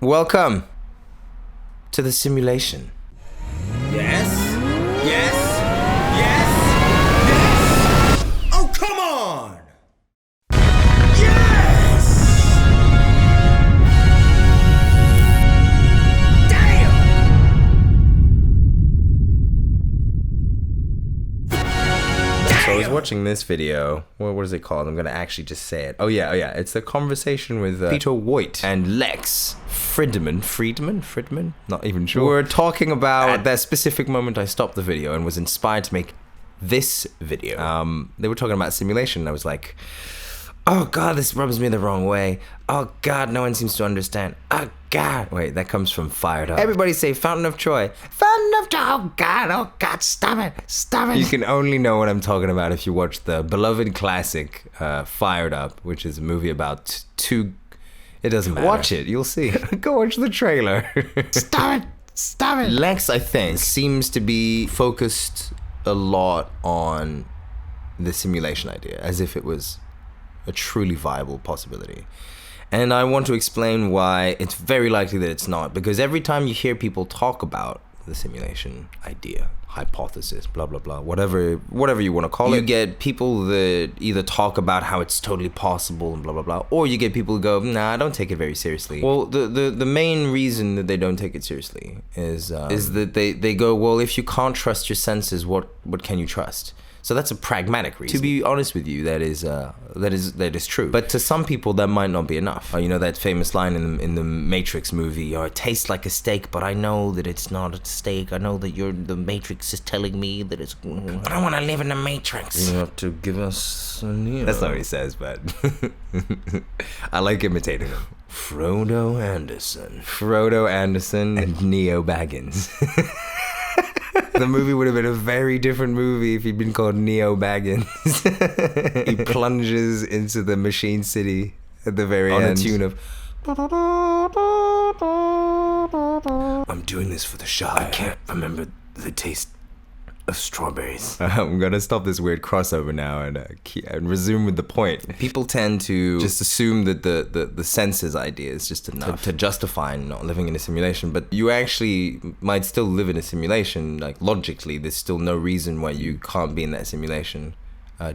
Welcome to the simulation. Yes? Yes? Yes? Yes? Oh, come on! Yes! So I was watching this video. What is it called? I'm gonna actually just say it. Oh yeah. It's the conversation with Peter Voigt and Lex Friedman? Not even sure. We're talking about at that specific moment I stopped the video and was inspired to make this video. They were talking about simulation and I was like, oh God, this rubs me the wrong way. Oh God, no one seems to understand. Oh God. Wait, that comes from Fired Up. Everybody say Fountain of Troy. Fountain of Troy. Oh God, stop it. You can only know what I'm talking about if you watch the beloved classic Fired Up, which is a movie about two... It doesn't matter. Watch it, you'll see. Go watch the trailer. Stop it. Lex, I think, seems to be focused a lot on the simulation idea, as if it was a truly viable possibility. And I want to explain why it's very likely that it's not, because every time you hear people talk about the simulation idea, hypothesis, blah blah blah, whatever you want to call it, you get people that either talk about how it's totally possible and blah blah blah, or you get people who go, nah, I don't take it very seriously. Well, the main reason that they don't take it seriously is that they go, well, if you can't trust your senses, what can you trust? So that's a pragmatic reason. To be honest with you, that is true. But to some people, that might not be enough. You know that famous line in the Matrix movie, or it tastes like a steak, but I know that it's not a steak. I know that the Matrix is telling me that it's... But I want to live in the Matrix. You have to give us a Neo. That's not what he says, but I like imitating him. Frodo Anderson and Neo Baggins. The movie would have been a very different movie if he'd been called Neo Baggins. He plunges into the machine city at the very end. On a tune of... I'm doing this for the shot. I can't remember the taste of strawberries. I'm gonna stop this weird crossover now and resume with the point. People tend to just assume that the senses idea is just enough to justify not living in a simulation, but you actually might still live in a simulation. Like, logically, there's still no reason why you can't be in that simulation,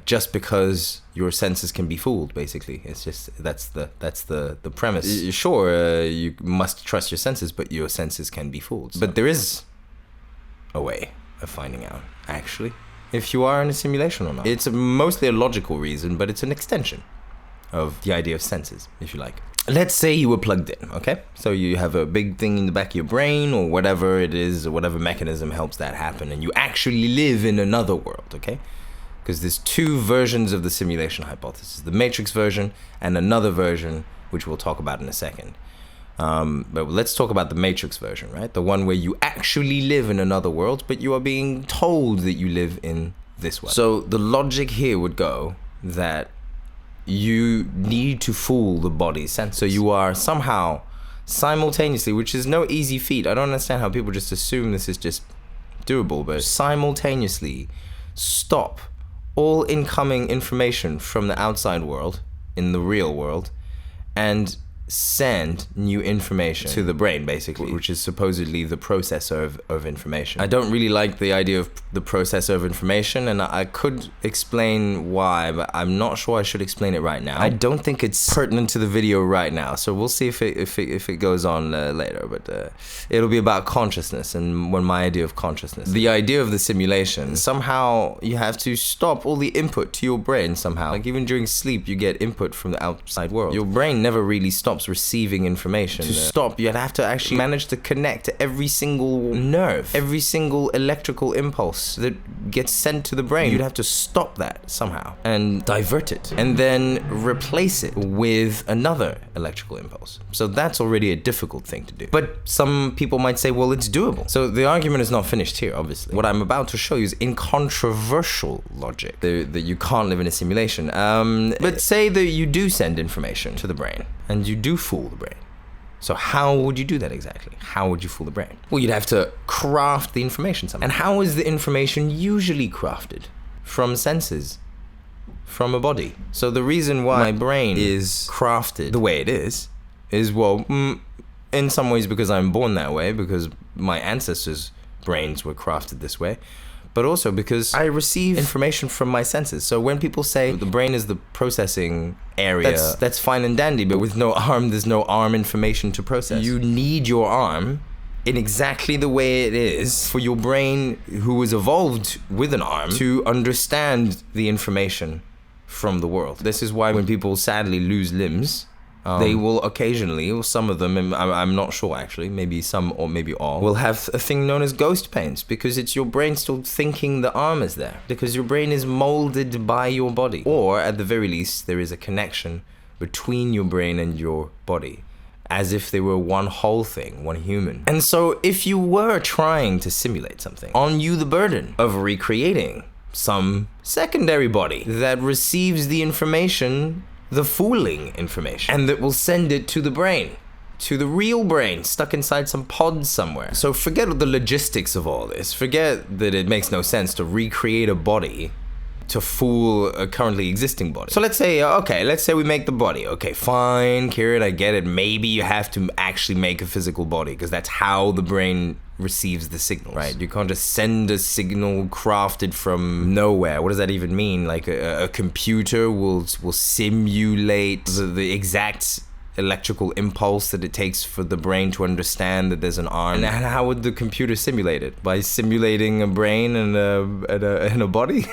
just because your senses can be fooled. Basically, it's just that's the premise. Sure, you must trust your senses, but your senses can be fooled. But there is a way of finding out, actually, if you are in a simulation or not. It's mostly a logical reason, but it's an extension of the idea of senses, if you like. Let's say you were plugged in, okay? So you have a big thing in the back of your brain, or whatever it is, or whatever mechanism helps that happen, and you actually live in another world, okay? Because there's two versions of the simulation hypothesis, the Matrix version and another version, which we'll talk about in a second. But let's talk about the Matrix version, right? The one where you actually live in another world, but you are being told that you live in this one. So the logic here would go that you need to fool the body's sense. So you are somehow simultaneously, which is no easy feat. I don't understand how people just assume this is just doable, but simultaneously stop all incoming information from the outside world in the real world and send new information to the brain, basically, which is supposedly the processor of information. I don't really like the idea of the processor of information, and I could explain why, but I'm not sure I should explain it right now. I don't think it's pertinent to the video right now, so we'll see if it goes on later, but it'll be about consciousness and my idea of consciousness. The idea of the simulation, somehow you have to stop all the input to your brain somehow. Like, even during sleep, you get input from the outside world. Your brain never really stops receiving information. To stop, you'd have to actually manage to connect to every single nerve, every single electrical impulse that gets sent to the brain. You'd have to stop that somehow and divert it, and then replace it with another electrical impulse. So that's already a difficult thing to do. But some people might say, well, it's doable. So the argument is not finished here, obviously. What I'm about to show you is incontroversial logic, that you can't live in a simulation. But say that you do send information to the brain, and you do fool the brain. So how would you do that exactly? How would you fool the brain? Well, you'd have to craft the information somehow. And how is the information usually crafted? From senses, from a body. So the reason why my brain is crafted the way it is well, in some ways because I'm born that way, because my ancestors' brains were crafted this way, but also because I receive information from my senses. So when people say the brain is the processing area, that's fine and dandy, but with no arm, there's no arm information to process. You need your arm in exactly the way it is for your brain, who was evolved with an arm, to understand the information from the world. This is why when people sadly lose limbs, they will occasionally, or some of them, I'm not sure actually, maybe some or maybe all, will have a thing known as ghost pains, because it's your brain still thinking the arm is there, because your brain is molded by your body. Or at the very least, there is a connection between your brain and your body, as if they were one whole thing, one human. And so if you were trying to simulate something, on you the burden of recreating some secondary body that receives the information, the fooling information, and that will send it to the brain, to the real brain, stuck inside some pod somewhere. So forget the logistics of all this. Forget that it makes no sense to recreate a body to fool a currently existing body. So let's say we make the body. Okay, fine, Kieran, I get it. Maybe you have to actually make a physical body, because that's how the brain receives the signals, right? You can't just send a signal crafted from nowhere. What does that even mean? Like a computer will simulate the exact electrical impulse that it takes for the brain to understand that there's an arm. And how would the computer simulate it? By simulating a brain and a body?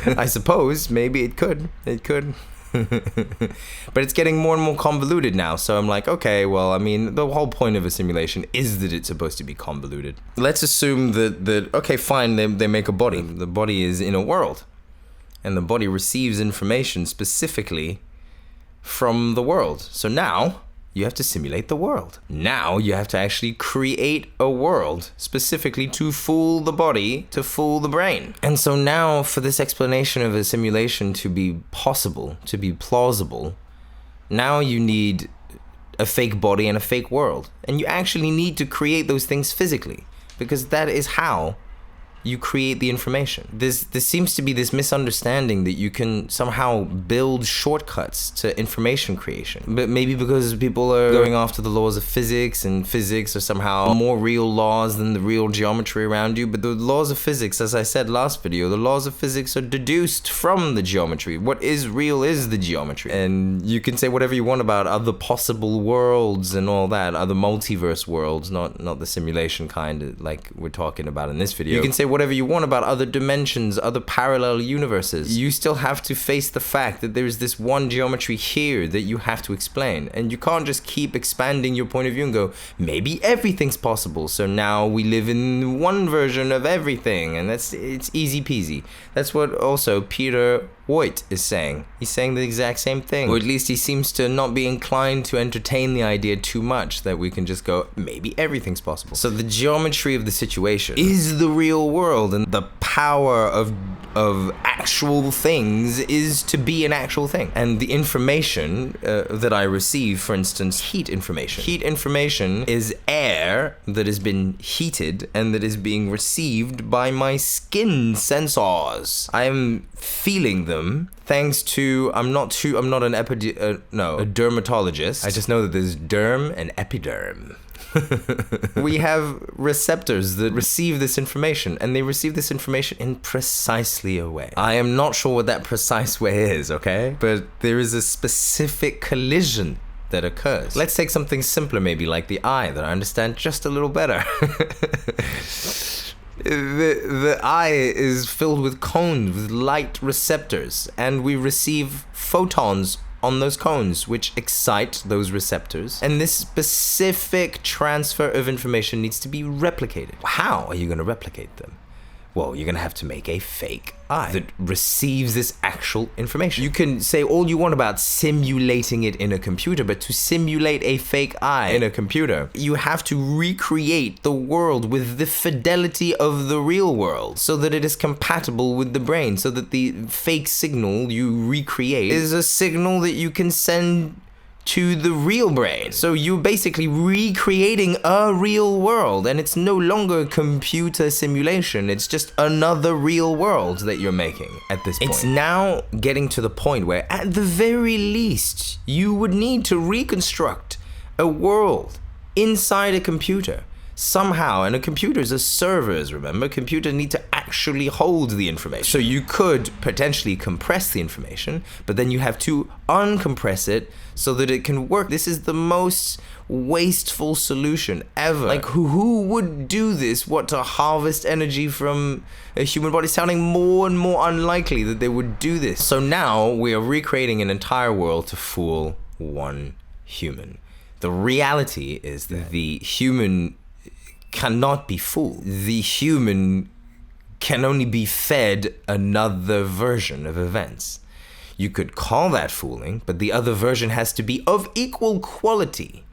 I suppose maybe it could. But it's getting more and more convoluted now, so I'm like, okay, well, I mean, the whole point of a simulation is that it's supposed to be convoluted. Let's assume that okay, fine, they make a body. The body is in a world, and the body receives information specifically from the world. So now you have to simulate the world. Now you have to actually create a world specifically to fool the body, to fool the brain. And so now, for this explanation of a simulation to be possible, to be plausible, now you need a fake body and a fake world. And you actually need to create those things physically, because that is how you create the information. There seems to be this misunderstanding that you can somehow build shortcuts to information creation. But maybe because people are going after the laws of physics, and physics are somehow more real laws than the real geometry around you. But the laws of physics, as I said last video, the laws of physics are deduced from the geometry. What is real is the geometry. And you can say whatever you want about other possible worlds and all that, other multiverse worlds, not the simulation kind like we're talking about in this video. You can say whatever you want about other dimensions, other parallel universes. You still have to face the fact that there is this one geometry here that you have to explain. And you can't just keep expanding your point of view and go, maybe everything's possible, so now we live in one version of everything, and it's easy peasy. That's what also Peter Voigt is saying. He's saying the exact same thing. Or at least he seems to not be inclined to entertain the idea too much that we can just go, maybe everything's possible. So the geometry of the situation is the real world, and the power of actual things is to be an actual thing. And the information that I receive, for instance, heat information. Heat information is air that has been heated and that is being received by my skin sensors. I'm feeling them thanks to, I'm not a dermatologist. I just know that there's derm and epiderm. We have receptors that receive this information, and they receive this information in precisely a way. I am not sure what that precise way is, okay? But there is a specific collision that occurs. Let's take something simpler, maybe like the eye, that I understand just a little better. The eye is filled with cones, with light receptors, and we receive photons on those cones, which excite those receptors. And this specific transfer of information needs to be replicated. How are you going to replicate them? Well, you're going to have to make a fake eye that receives this actual information. You can say all you want about simulating it in a computer, but to simulate a fake eye in a computer, you have to recreate the world with the fidelity of the real world, so that it is compatible with the brain, so that the fake signal you recreate is a signal that you can send to the real brain. So you're basically recreating a real world, and it's no longer a computer simulation. It's just another real world that you're making at this point. It's now getting to the point where, at the very least, you would need to reconstruct a world inside a computer. Somehow, and a computer is a servers, remember? Computers need to actually hold the information. So you could potentially compress the information, but then you have to uncompress it so that it can work. This is the most wasteful solution ever. Like, who would do this? What, to harvest energy from a human body? Sounding more and more unlikely that they would do this. So now we are recreating an entire world to fool one human. The reality is that the human cannot be fooled. The human can only be fed another version of events. You could call that fooling, but the other version has to be of equal quality,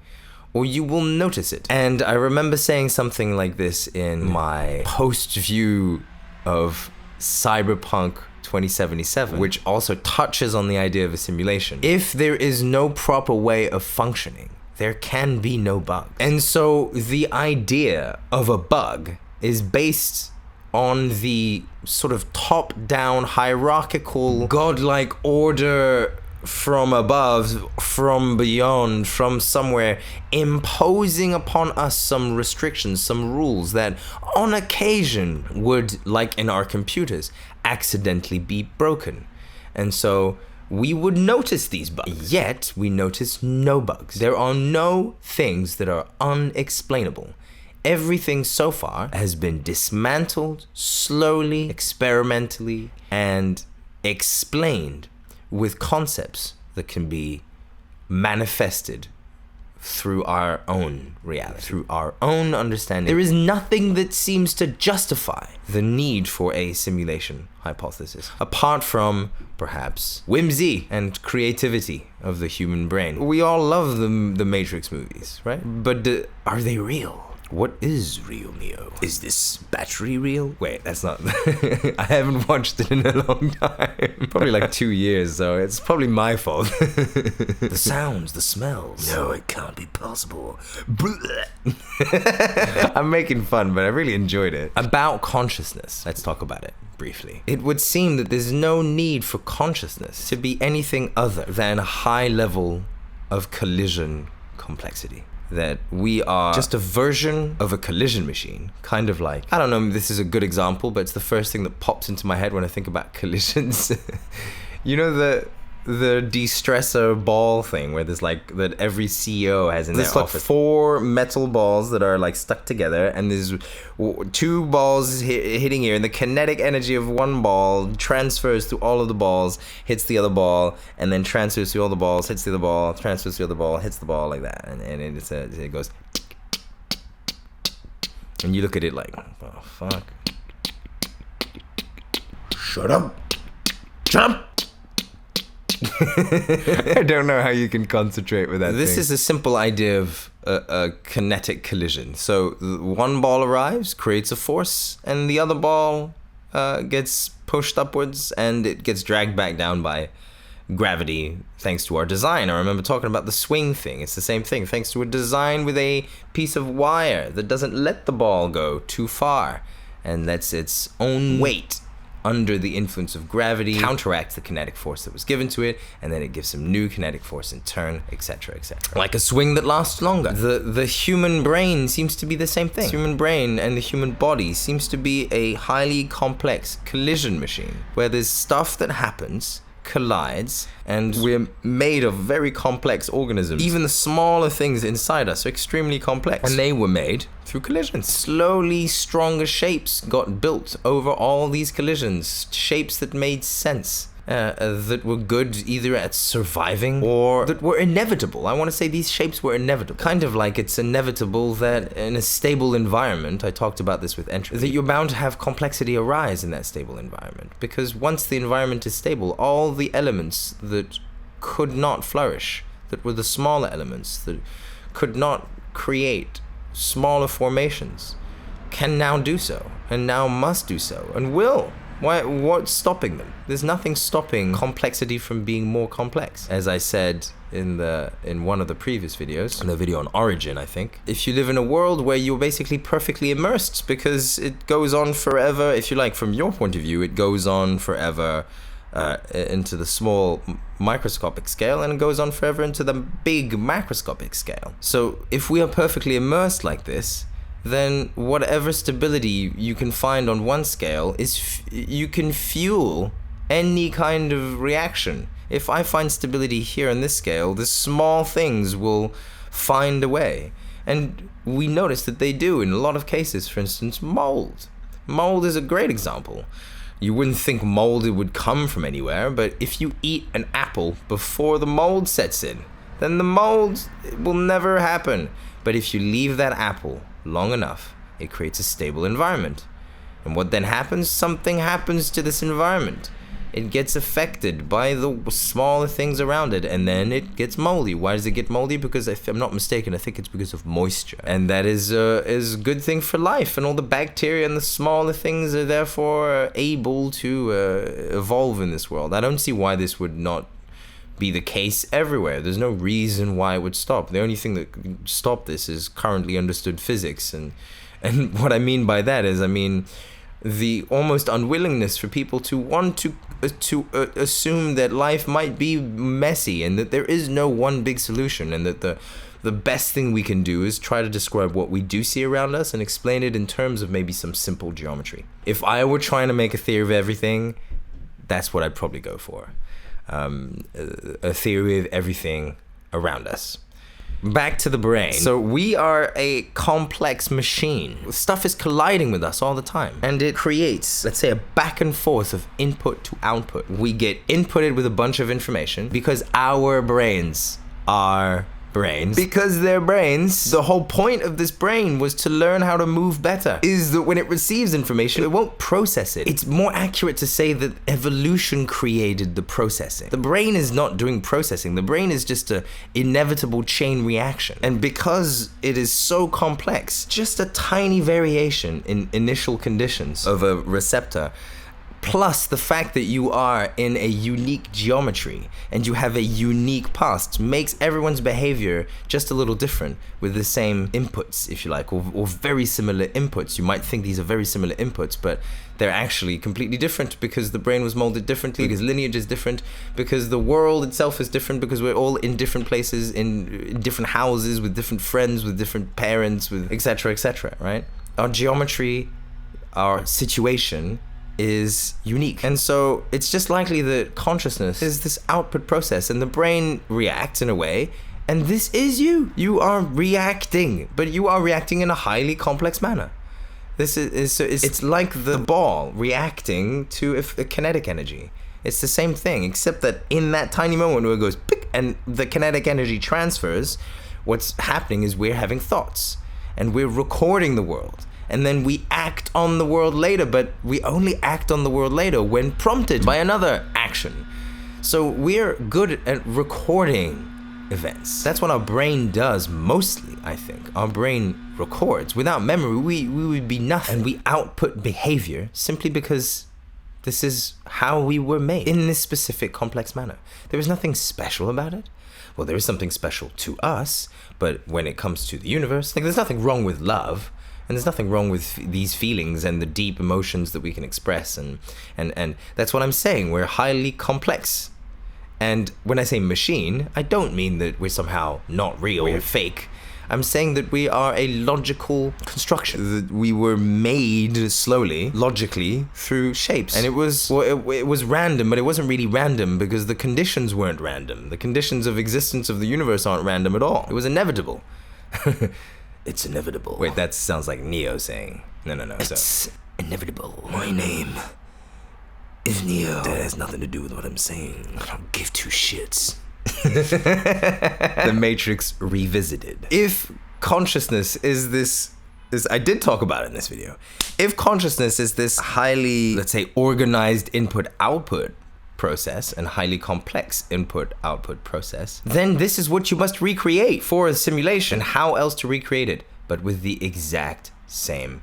or you will notice it. And I remember saying something like this in my post-view of Cyberpunk 2077, which also touches on the idea of a simulation. If there is no proper way of functioning, there can be no bug. And so the idea of a bug is based on the sort of top-down hierarchical godlike order from above, from beyond, from somewhere, imposing upon us some restrictions, some rules that on occasion would, like in our computers, accidentally be broken. And so we would notice these bugs, yet we notice no bugs. There are no things that are unexplainable. Everything so far has been dismantled slowly, experimentally, and explained with concepts that can be manifested through our own reality, through our own understanding. There is nothing that seems to justify the need for a simulation hypothesis, apart from, perhaps, whimsy and creativity of the human brain. We all love the Matrix movies, right? But are they real? What is real, Neo? Is this battery real? Wait, that's not... I haven't watched it in a long time. Probably like 2 years, so it's probably my fault. The sounds, the smells. No, it can't be possible. I'm making fun, but I really enjoyed it. About consciousness, let's talk about it briefly. It would seem that there's no need for consciousness to be anything other than a high level of collision complexity. That we are just a version of a collision machine, kind of like, I don't know if this is a good example, but it's the first thing that pops into my head when I think about collisions. You know the de-stressor ball thing where there's like, that every CEO has in their office. Like 4 metal balls that are like stuck together, and there's 2 balls hitting here, and the kinetic energy of one ball transfers through all of the balls, hits the other ball, and then transfers through all the balls, hits the other ball, transfers through the other ball, hits the ball, like that, and it goes, and you look at it like, oh fuck. Shut up. Jump. I don't know how you can concentrate with that. This is a simple idea of a kinetic collision. So one ball arrives, creates a force, and the other ball gets pushed upwards, and it gets dragged back down by gravity thanks to our design. I remember talking about the swing thing. It's the same thing, thanks to a design with a piece of wire that doesn't let the ball go too far and lets its own weight under the influence of gravity counteracts the kinetic force that was given to it, and then it gives some new kinetic force in turn, etc., etc. Like a swing that lasts longer. The human brain seems to be the same thing. The human brain and the human body seems to be a highly complex collision machine, where there's stuff that happens, collides, and we're made of very complex organisms. Even the smaller things inside us are extremely complex, and they were made through collisions. Slowly stronger shapes got built over all these collisions, shapes that made sense, that were good either at surviving or that were inevitable. I want to say these shapes were inevitable. Kind of like it's inevitable that in a stable environment, I talked about this with entropy, that you're bound to have complexity arise in that stable environment. Because once the environment is stable, all the elements that could not flourish, that were the smaller elements, that could not create smaller formations, can now do so, and now must do so, and will. What's stopping them? There's nothing stopping complexity from being more complex. As I said in one of the previous videos, in the video on origin, I think, if you live in a world where you're basically perfectly immersed because it goes on forever, if you like, from your point of view, it goes on forever into the small microscopic scale, and it goes on forever into the big macroscopic scale. So if we are perfectly immersed like this, then whatever stability you can find on one scale is you can fuel any kind of reaction. If I find stability here on this scale, the small things will find a way. And we notice that they do in a lot of cases. For instance, mold. Mold is a great example. You wouldn't think mold would come from anywhere, but if you eat an apple before the mold sets in, then the mold will never happen. But if you leave that apple long enough, it creates a stable environment. And what then happens? Something happens to this environment. It gets affected by the smaller things around it, and then it gets moldy. Why does it get moldy? Because if I'm not mistaken, I think it's because of moisture. And that is a good thing for life, and all the bacteria and the smaller things are therefore able to evolve in this world. I don't see why this would not be the case everywhere. There's no reason why it would stop. The only thing that could stop this is currently understood physics. And what I mean by that is, I mean the almost unwillingness for people to want to assume that life might be messy and that there is no one big solution, and that the best thing we can do is try to describe what we do see around us and explain it in terms of maybe some simple geometry. If I were trying to make a theory of everything, that's what I'd probably go for. A theory of everything around us. Back to the brain. So we are a complex machine. Stuff is colliding with us all the time, and it creates, let's say, a back and forth of input to output. We get inputted with a bunch of information because our brains are brains. Because they're brains, the whole point of this brain was to learn how to move better, is that when it receives information, it won't process it. It's more accurate to say that evolution created the processing. The brain is not doing processing. The brain is just an inevitable chain reaction. And because it is so complex, just a tiny variation in initial conditions of a receptor, plus the fact that you are in a unique geometry and you have a unique past, makes everyone's behavior just a little different with the same inputs, if you like, or very similar inputs. You might think these are very similar inputs, but they're actually completely different because the brain was molded differently, because lineage is different, because the world itself is different, because we're all in different places, in different houses, with different friends, with different parents, with etc., right? Our geometry, our situation is unique. And so it's just likely that consciousness is this output process, and the brain reacts in a way, and this is you. You are reacting, but you are reacting in a highly complex manner. It's like the ball reacting to a kinetic energy. It's the same thing, except that in that tiny moment where it goes pick and the kinetic energy transfers, what's happening is we're having thoughts and we're recording the world. And then we act on the world later, but we only act on the world later when prompted by another action. So we're good at recording events. That's what our brain does mostly, I think. Our brain records. Without memory, we would be nothing. And we output behavior simply because this is how we were made, in this specific complex manner. There is nothing special about it. Well, there is something special to us, but when it comes to the universe, like, there's nothing wrong with love. And there's nothing wrong with these feelings and the deep emotions that we can express. And that's what I'm saying. We're highly complex. And when I say machine, I don't mean that we're somehow not real, we're fake. I'm saying that we are a logical construction. That we were made slowly, logically, through shapes. And it was random, but it wasn't really random because the conditions weren't random. The conditions of existence of the universe aren't random at all. It was inevitable. It's inevitable. Wait, that sounds like Neo saying. No. It's inevitable. My name is Neo. That has nothing to do with what I'm saying. I don't give two shits. The Matrix Revisited. If consciousness is this, I did talk about it in this video. If consciousness is this highly, let's say, organized input-output process and highly complex input-output process, then this is what you must recreate for a simulation. How else to recreate it but with the exact same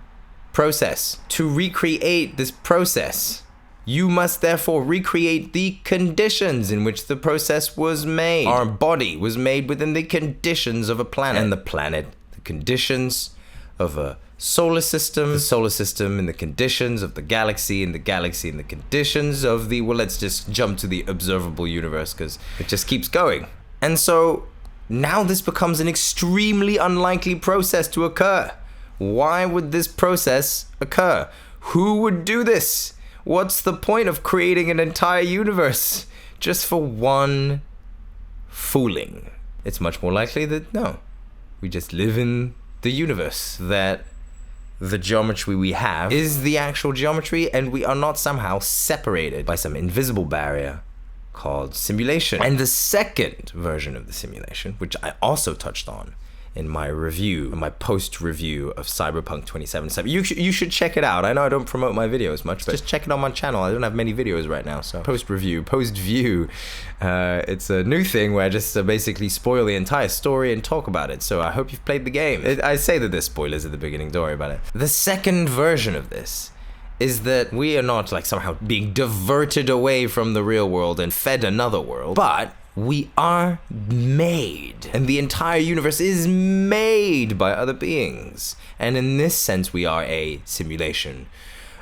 process? To recreate this process, you must therefore recreate the conditions in which the process was made. Our body was made within the conditions of a planet, and the planet, the conditions of a solar system, the solar system in the conditions of the galaxy, and the galaxy in the conditions of the, well, let's just jump to the observable universe because it just keeps going. And so now this becomes an extremely unlikely process to occur. Why would this process occur? Who would do this? What's the point of creating an entire universe just for one fooling? It's much more likely that no, we just live in the universe, that the geometry we have is the actual geometry, and we are not somehow separated by some invisible barrier called simulation. And the second version of the simulation, which I also touched on in my review, my post-review of Cyberpunk 2077. You should check it out. I know I don't promote my videos much, but just check it on my channel. I don't have many videos right now, so post-review, post-view. It's a new thing where I just basically spoil the entire story and talk about it, so I hope you've played the game. I say that there's spoilers at the beginning, don't worry about it. The second version of this is that we are not like somehow being diverted away from the real world and fed another world, but we are made, and the entire universe is made by other beings. And in this sense, we are a simulation.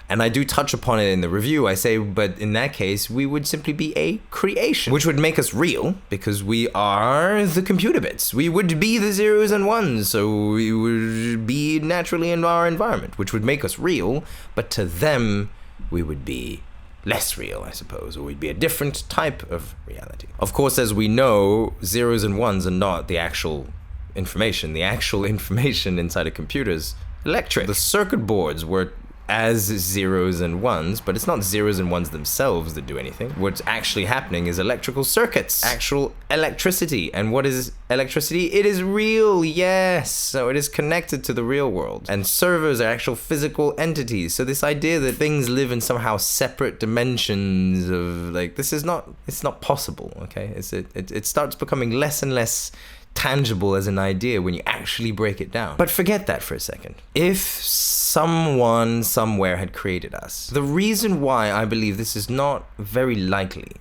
And I do touch upon it in the review. I say, but in that case, we would simply be a creation, which would make us real because we are the computer bits. We would be the zeros and ones, so we would be naturally in our environment, which would make us real, but to them, we would be less real, I suppose, or we'd be a different type of reality. Of course, as we know, zeros and ones are not the actual information. The actual information inside a computer is electric. The circuit boards were as zeros and ones, but it's not zeros and ones themselves that do anything. What's actually happening is electrical circuits, actual electricity. And what is electricity? It is real, yes. So it is connected to the real world. And servers are actual physical entities. So this idea that things live in somehow separate dimensions of like, this is not, it's not possible, okay? It starts becoming less and less tangible as an idea when you actually break it down. But forget that for a second. If someone somewhere had created us, the reason why I believe this is not very likely,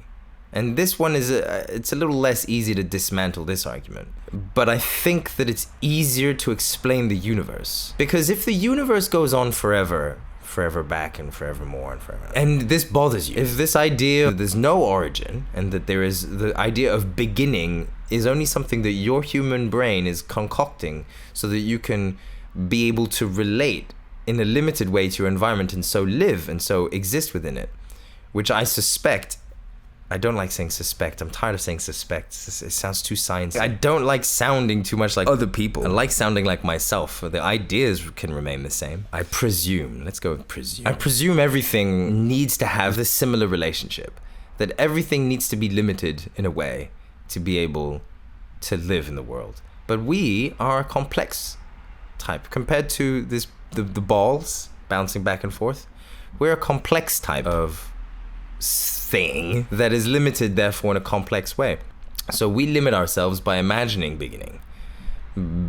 and this one is it's a little less easy to dismantle this argument, but I think that it's easier to explain the universe. Because if the universe goes on forever back and forevermore and forever, and this bothers you, if this idea that there's no origin and that there is the idea of beginning is only something that your human brain is concocting so that you can be able to relate in a limited way to your environment and so live and so exist within it, which I suspect, I don't like saying suspect, I'm tired of saying suspect, it sounds too sciencey. I don't like sounding too much like other people. I like sounding like myself. The ideas can remain the same. I presume, let's go with presume. I presume everything needs to have this similar relationship, that everything needs to be limited in a way to be able to live in the world. But we are a complex type compared to this the balls bouncing back and forth. We're a complex type of thing that is limited, therefore, in a complex way. So we limit ourselves by imagining beginning,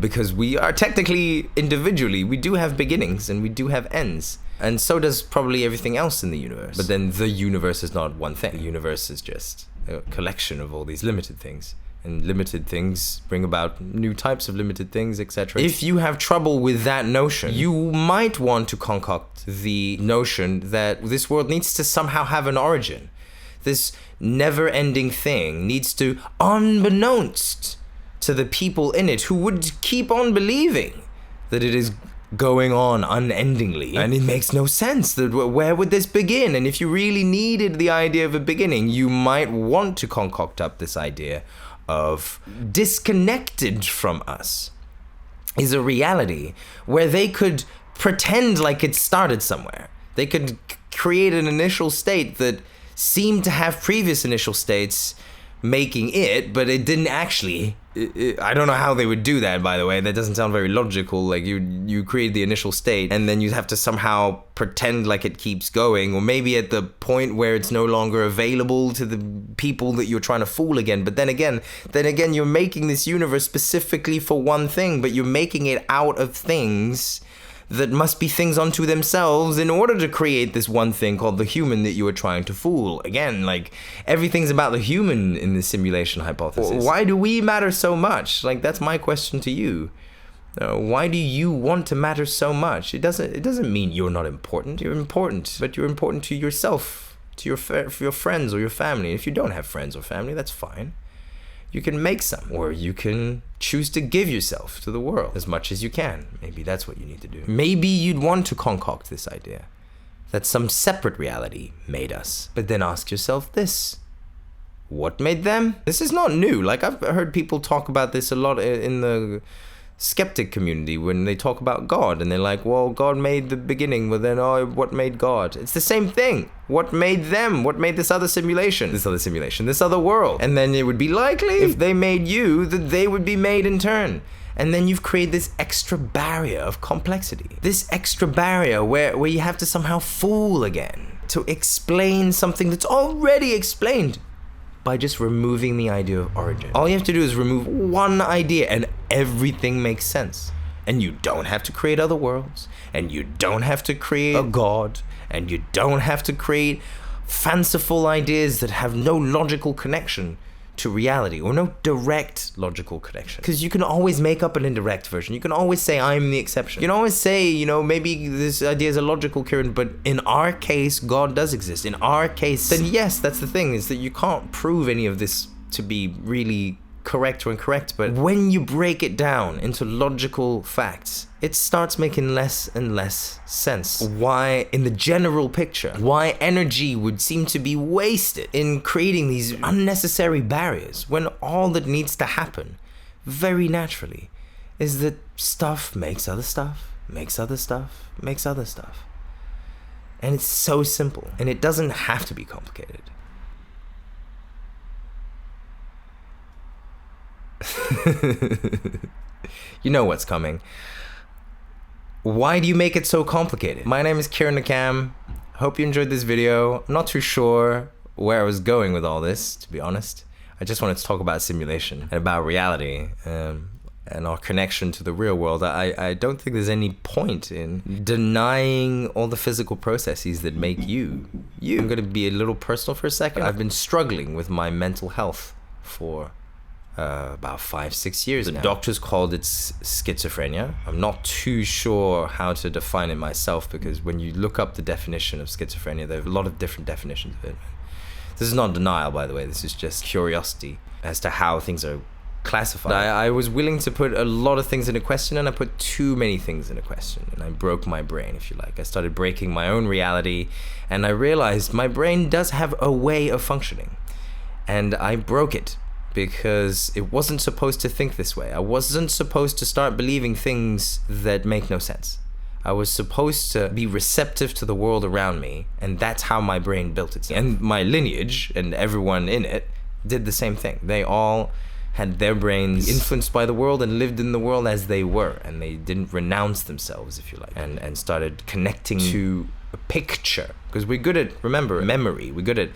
because we are technically, individually, we do have beginnings and we do have ends, and so does probably everything else in the universe. But then the universe is not one thing. The universe is just a collection of all these limited things, and limited things bring about new types of limited things, etc. If you have trouble with that notion, you might want to concoct the notion that this world needs to somehow have an origin. This never-ending thing needs to, unbeknownst to the people in it who would keep on believing that it is going on unendingly, and it makes no sense. That where would this begin? And if you really needed the idea of a beginning, you might want to concoct up this idea of disconnected from us is a reality where they could pretend like it started somewhere. They could create an initial state that seemed to have previous initial states making it, but it didn't actually. I don't know how they would do that, by the way. That doesn't sound very logical. Like you create the initial state and then you have to somehow pretend like it keeps going, or maybe at the point where it's no longer available to the people that you're trying to fool again. But then again, you're making this universe specifically for one thing, but you're making it out of things that must be things unto themselves in order to create this one thing called the human that you are trying to fool. Again, like, everything's about the human in the simulation hypothesis. Why do we matter so much? Like, that's my question to you. Why do you want to matter so much? It doesn't mean you're not important. You're important, but you're important to yourself, to your friends or your family. If you don't have friends or family, that's fine. You can make some, or you can choose to give yourself to the world as much as you can. Maybe that's what you need to do. Maybe you'd want to concoct this idea that some separate reality made us. But then ask yourself this: what made them? This is not new. Like, I've heard people talk about this a lot in the skeptic community when they talk about God, and they're like, well, God made the beginning, but then, what made God? It's the same thing. What made them? What made this other simulation, this other world? And then it would be likely, if they made you, that they would be made in turn. And then you've created this extra barrier of complexity, this extra barrier where you have to somehow fool again to explain something that's already explained by just removing the idea of origin. All you have to do is remove one idea and everything makes sense. And you don't have to create other worlds, and you don't have to create a god, and you don't have to create fanciful ideas that have no logical connection to reality, or no direct logical connection. Because you can always make up an indirect version. You can always say, I'm the exception. You can always say, maybe this idea is a logical current, but in our case, God does exist. In our case, then yes, that's the thing, is that you can't prove any of this to be really correct or incorrect, but when you break it down into logical facts, it starts making less and less sense. Why, in the general picture, why energy would seem to be wasted in creating these unnecessary barriers, when all that needs to happen, very naturally, is that stuff makes other stuff, makes other stuff, makes other stuff. And it's so simple, and it doesn't have to be complicated. You know what's coming. Why do you make it so complicated? My name is Kieran Nakam. Hope you enjoyed this video. I'm not too sure where I was going with all this, to be honest. I just wanted to talk about simulation and about reality and our connection to the real world. I don't think there's any point in denying all the physical processes that make you. I'm going to be a little personal for a second. I've been struggling with my mental health for about 5-6 years now. The doctors called it schizophrenia. I'm not too sure how to define it myself, because when you look up the definition of schizophrenia, there are a lot of different definitions of it. This is not denial, by the way. This is just curiosity as to how things are classified. I was willing to put a lot of things into question, and I put too many things into question, and I broke my brain, if you like. I started breaking my own reality, and I realized my brain does have a way of functioning, and I broke it. Because it wasn't supposed to think this way. I wasn't supposed to start believing things that make no sense. I was supposed to be receptive to the world around me, and that's how my brain built itself. And my lineage and everyone in it did the same thing. They all had their brains influenced by the world and lived in the world as they were, and they didn't renounce themselves, if you like, and started connecting to a picture. Because we're good at, remember, memory. We're good at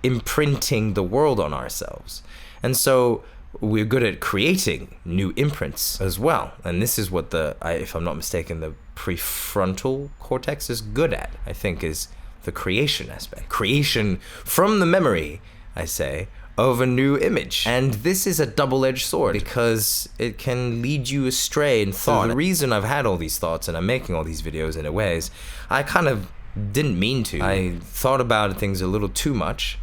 imprinting the world on ourselves. And so we're good at creating new imprints as well. And this is what if I'm not mistaken, the prefrontal cortex is good at, I think, is the creation aspect. Creation from the memory, I say, of a new image. And this is a double-edged sword, because it can lead you astray in thought. So the reason I've had all these thoughts and I'm making all these videos in a way is I kind of didn't mean to. I thought about things a little too much,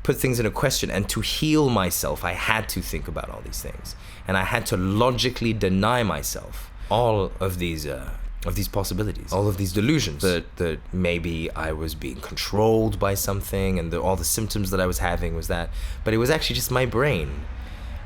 put things into question, and to heal myself, I had to think about all these things, and I had to logically deny myself all of these possibilities, all of these delusions, that maybe I was being controlled by something, and all the symptoms that I was having was that, but it was actually just my brain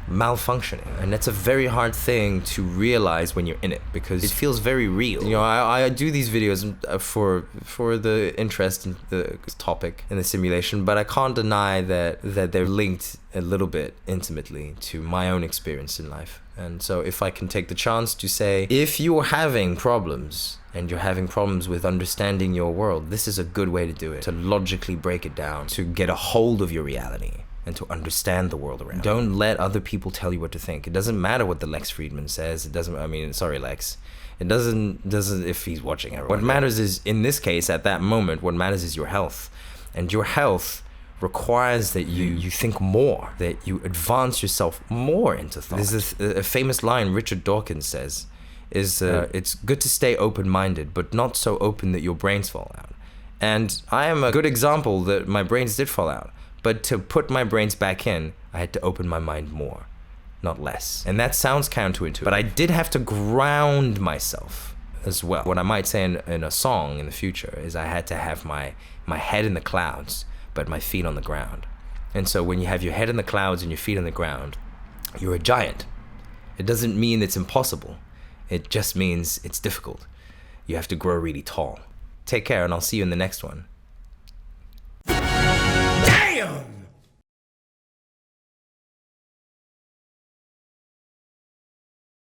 malfunctioning. And that's a very hard thing to realize when you're in it, because it feels very real. I do these videos for the interest in the topic in the simulation, but I can't deny that they're linked a little bit intimately to my own experience in life. And so if I can take the chance to say, if you're having problems and you're having problems with understanding your world, this is a good way to do it, to logically break it down, to get a hold of your reality and to understand the world around. Don't let other people tell you what to think. It doesn't matter what the Lex Friedman says. It doesn't, sorry, Lex. It doesn't if he's watching everyone. What matters is, in this case, at that moment, what matters is your health. And your health requires that you think more, that you advance yourself more into thought. There's a famous line Richard Dawkins says, is it's good to stay open-minded, but not so open that your brains fall out. And I am a good example that my brains did fall out. But to put my brains back in, I had to open my mind more, not less. And that sounds counterintuitive, but I did have to ground myself as well. What I might say in a song in the future is I had to have my head in the clouds, but my feet on the ground. And so when you have your head in the clouds and your feet on the ground, you're a giant. It doesn't mean it's impossible. It just means it's difficult. You have to grow really tall. Take care, and I'll see you in the next one. Damn!